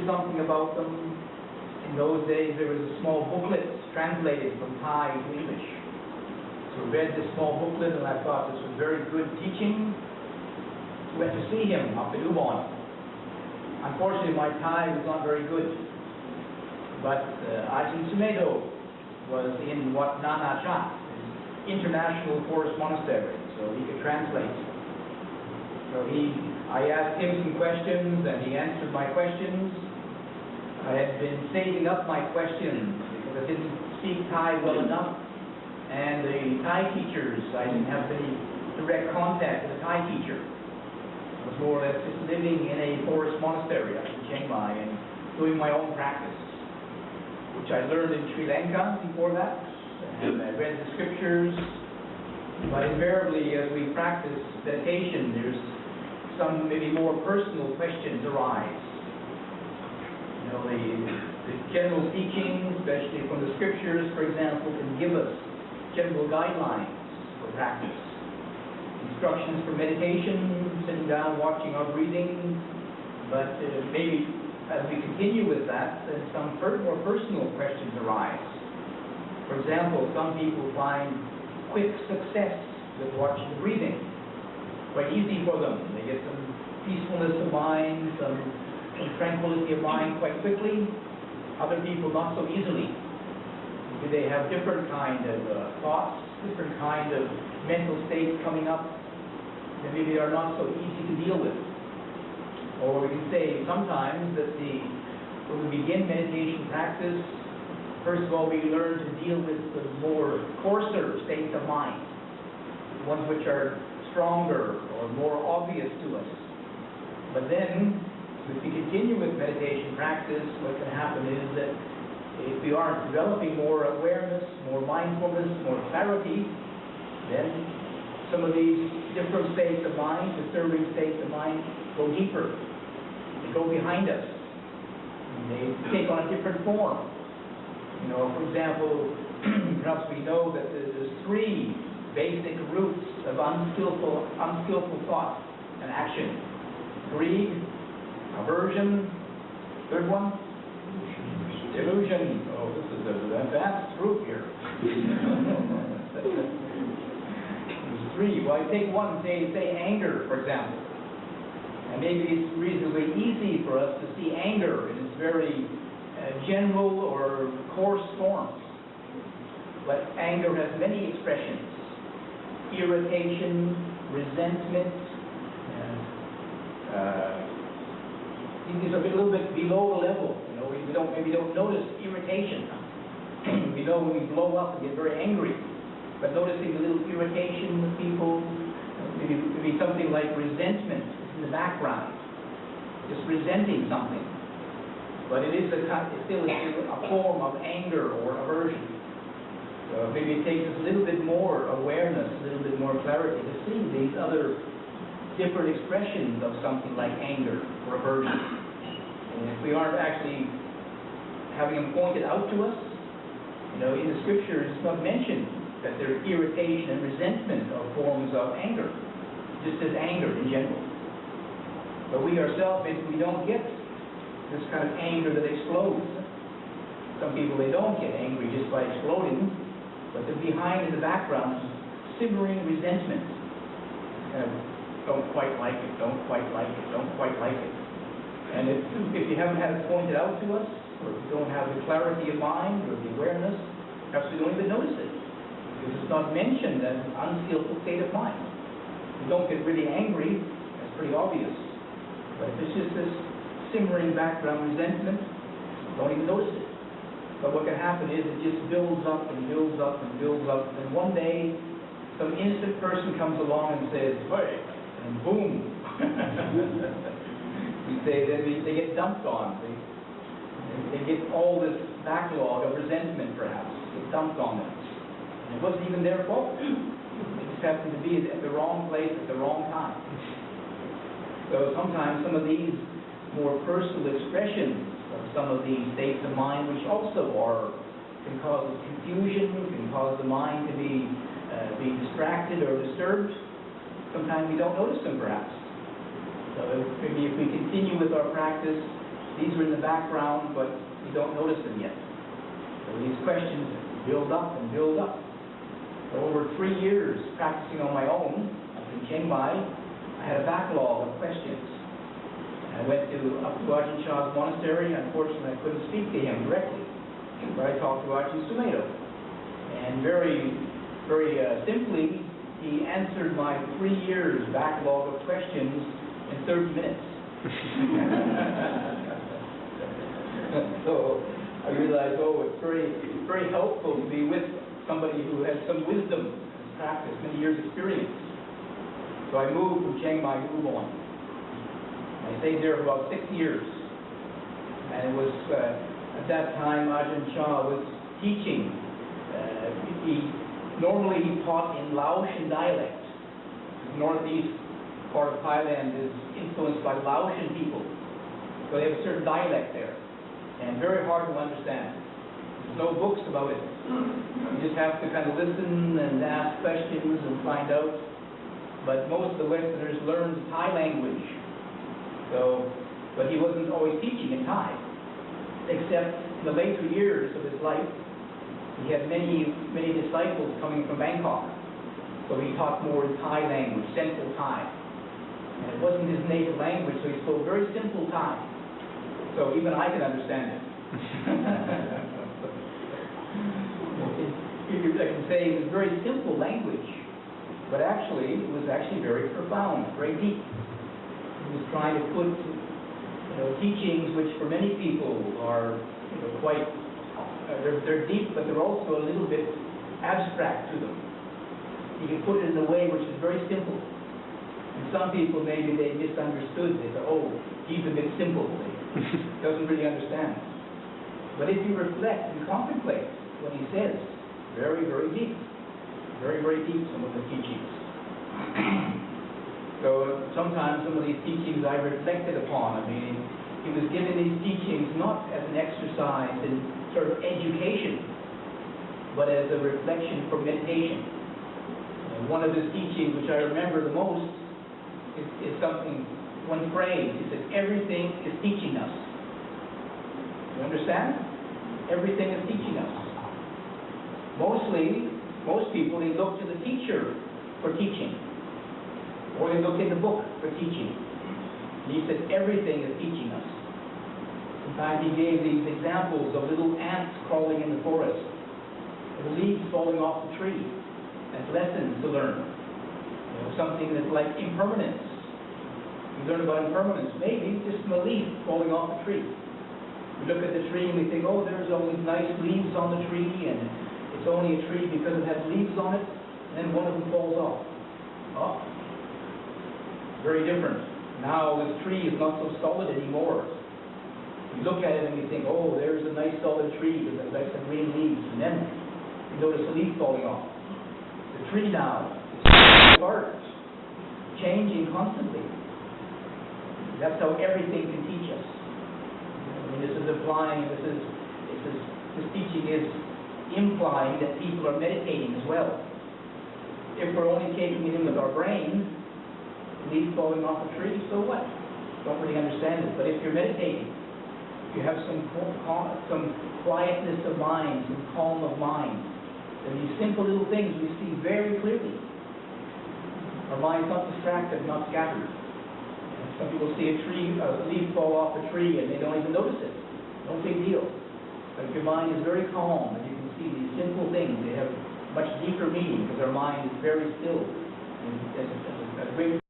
something about them. In those days, there was a small booklet translated from Thai to English. So I read this small booklet, and I thought this was very good teaching. Went to see him up in Ubon. Unfortunately, my Thai was not very good. But Ajahn Tiradhammo was in Wat Nana Cha, international forest monastery, so he could translate. So I asked him some questions, and he answered my questions. I had been saving up my questions because I didn't speak Thai well enough, and the Thai teachers, I didn't have any direct contact with a Thai teacher. I was more or less just living in a forest monastery up in Chiang Mai and doing my own practice, which I learned in Sri Lanka before that, and I read the scriptures. But invariably, as we practice meditation, there's some maybe more personal questions arise. You know, the general teachings, especially from the scriptures, for example, can give us general guidelines for practice. Instructions for meditation, sitting down, watching our breathing. But maybe as we continue with that, then some more personal questions arise. For example, some people find quick success with watching the breathing. Quite easy for them. They get some peacefulness of mind, some tranquility of mind quite quickly. Other people not so easily. Maybe they have different kind of thoughts, different kind of mental states coming up that maybe are not so easy to deal with. Or we can say sometimes that when we begin meditation practice, first of all we learn to deal with the more coarser states of mind, the ones which are stronger or more obvious to us. But then, if we continue with meditation practice, what can happen is that if we aren't developing more awareness, more mindfulness, more clarity, then some of these different states of mind, disturbing states of mind, go deeper. They go behind us. And they take on a different form. You know, for example, perhaps we know that there's three basic roots of unskillful thought and action. Greed, aversion, third one? Delusion. Oh, this is a vast group here. There's three. Well, I take one, say anger, for example. And maybe it's reasonably easy for us to see anger in its very general or coarse forms. But anger has many expressions. Irritation, resentment, these are a little bit below the level. You know, we don't notice irritation. We know when we blow up and get very angry, but noticing the little irritation with people, maybe something like resentment in the background, just resenting something. But it is still a form of anger or aversion. So maybe it takes us a little bit more awareness, a little bit more clarity to see these other different expressions of something like anger or aversion. And if we aren't actually having them pointed out to us, you know, in the scriptures it's not mentioned that there's irritation and resentment of forms of anger, just as anger in general. But we ourselves, maybe we don't get this kind of anger that explodes. Some people, they don't get angry just by exploding, but they're behind in the background, simmering resentment. Don't quite like it, don't quite like it, don't quite like it. And if you haven't had it pointed out to us, or if you don't have the clarity of mind or the awareness, perhaps we don't even notice it, because it's not mentioned as an unskillful state of mind. If you don't get really angry, that's pretty obvious. But if it's just this simmering background resentment, don't even notice it. But what can happen is it just builds up and builds up and builds up, and one day some innocent person comes along and says, "Hey," and boom. We say that they get dumped on. They get all this backlog of resentment, perhaps, get dumped on them. And it wasn't even their fault. They just happened to be at the wrong place at the wrong time. So sometimes some of these more personal expressions of some of these states of mind, which also can cause confusion, can cause the mind to be distracted or disturbed. Sometimes we don't notice them, perhaps. So maybe if we continue with our practice, These are in the background, but you don't notice them yet. So these questions build up and build up. So over 3 years practicing on my own up in Chiang Mai, I had a backlog of questions. I went up to Ajahn Chah's monastery. Unfortunately, I couldn't speak to him directly, but I talked to Ajahn Sumedho. And very simply, he answered my 3 years backlog of questions in 30 minutes. So I realized, it's very helpful to be with somebody who has some wisdom, has practiced, many years experience. So I moved from Chiang Mai to Ubon. I stayed there for about 6 years. And it was, at that time, Ajahn Chah was teaching. Normally he taught in Laotian dialect. The northeast part of Thailand is influenced by Laotian people. So they have a certain dialect there, and very hard to understand. There's no books about it. You just have to kind of listen and ask questions and find out. But most of the Westerners learned Thai language. But he wasn't always teaching in Thai, except in the later years of his life, he had many disciples coming from Bangkok. So he taught more in Thai language, Central Thai. And it wasn't his native language, so he spoke very simple Thai. So even I can understand it. I can say it was very simple language, but actually it was very profound, very deep. He was trying to put teachings which for many people are quite they're deep, but they're also a little bit abstract to them. He can put it in a way which is very simple. And some people, maybe they misunderstood. They said, he's a bit simple. He doesn't really understand. But if you reflect and contemplate what he says, very, very deep. Very, very deep, some of the teachings. So sometimes some of these teachings I reflected upon. I mean, he was giving these teachings not as an exercise in sort of education, but as a reflection for meditation. And one of his teachings, which I remember the most, is something, one phrase. He said, everything is teaching us. You understand? Everything is teaching us. Most people, they look to the teacher for teaching, or they look in the book for teaching. And he said, everything is teaching us. Sometimes he gave these examples of little ants crawling in the forest, the leaves falling off the tree, as lessons to learn. Something that's like impermanence. We learn about impermanence, maybe just from a leaf falling off the tree. We look at the tree and we think, there's all these nice leaves on the tree, and it's only a tree because it has leaves on it, and then one of them falls off. Very different. Now this tree is not so solid anymore. We look at it and we think, there's a nice solid tree with like some green leaves, and then we notice a leaf falling off. The tree now is falling apart, changing constantly. That's how everything can teach us. This teaching is implying that people are meditating as well. If we're only taking it in with our brain, leaf falling off a tree, so what? Don't really understand it. But if you're meditating, you have some quietness of mind, some calm of mind, then these simple little things we see very clearly. Our mind's not distracted, not scattered. Some people see a leaf fall off a tree and they don't even notice it. No big deal. But if your mind is very calm and you can see these simple things, they have much deeper meaning because our mind is very still. And as a great